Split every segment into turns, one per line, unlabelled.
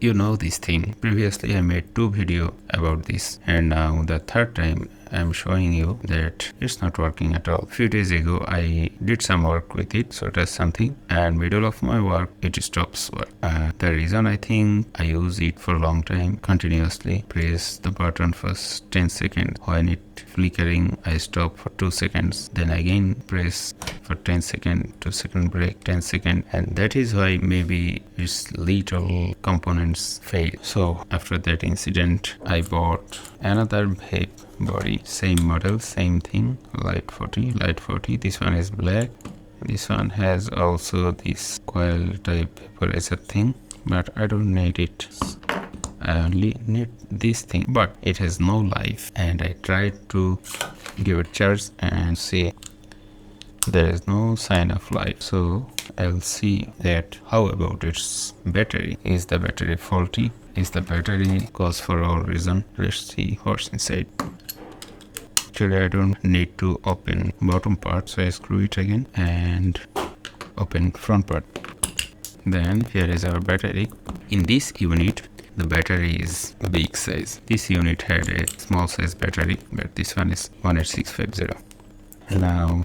you know this thing. Previously I made 2 videos about this, and now the third time I'm showing you that it's not working at all. Few days ago I did some work with it, so that's something, and middle of my work it stops work. The reason, I think I use it for a long time continuously. Press the button for 10 seconds. When it flickering, I stop for 2 seconds, then again press for 10 seconds, 2 second break, 10 seconds, and that is why maybe its little components fail. So after that incident I bought another vape body, same model, same thing, light 40. This one is black. This one has also this coil type vaporizer thing, but I don't need it. I only need this thing, but it has no life, and I tried to give it charge and see there is no sign of life. So I'll see that how about its battery. Is the battery faulty? Is the battery cause for all reason? Let's see what's inside. Actually I don't need to open bottom part, so I screw it again and open front part. Then here is our battery. In this unit the battery is big size. This unit had a small size battery, but this one is 18650. Now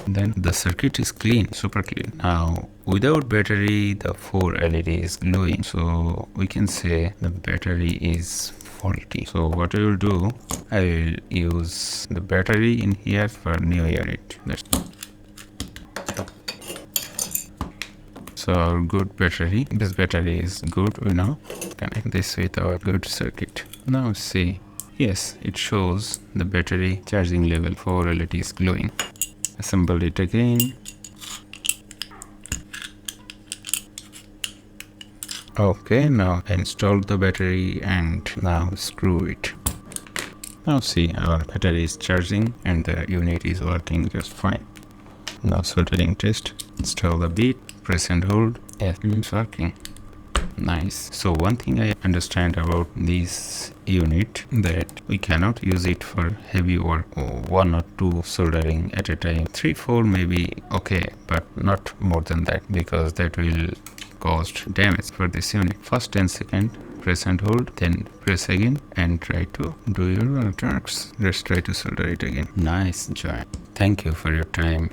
then the circuit is clean, super clean. Now without battery the 4 LED is glowing, so we can say the battery is faulty. So what I will do, I will use the battery in here for new unit. So our good battery, this battery is good. We now connect this with our good circuit. Now see, yes, it shows the battery charging level. 4 LED is glowing. Assemble it again. Okay, now install the battery and now screw it. Now see, our battery is charging and the unit is working just fine. Now soldering test. Install the bit, press and hold. Yes, it's working. Nice. So one thing I understand about this unit, that we cannot use it for heavy work, or 1 or 2 soldering at a time. 3, 4 maybe okay, but not more than that, because that will cause damage for this unit. First 10 seconds press and hold, then press again and try to do your tasks. Let's try to solder it again. Nice job. Thank you for your time.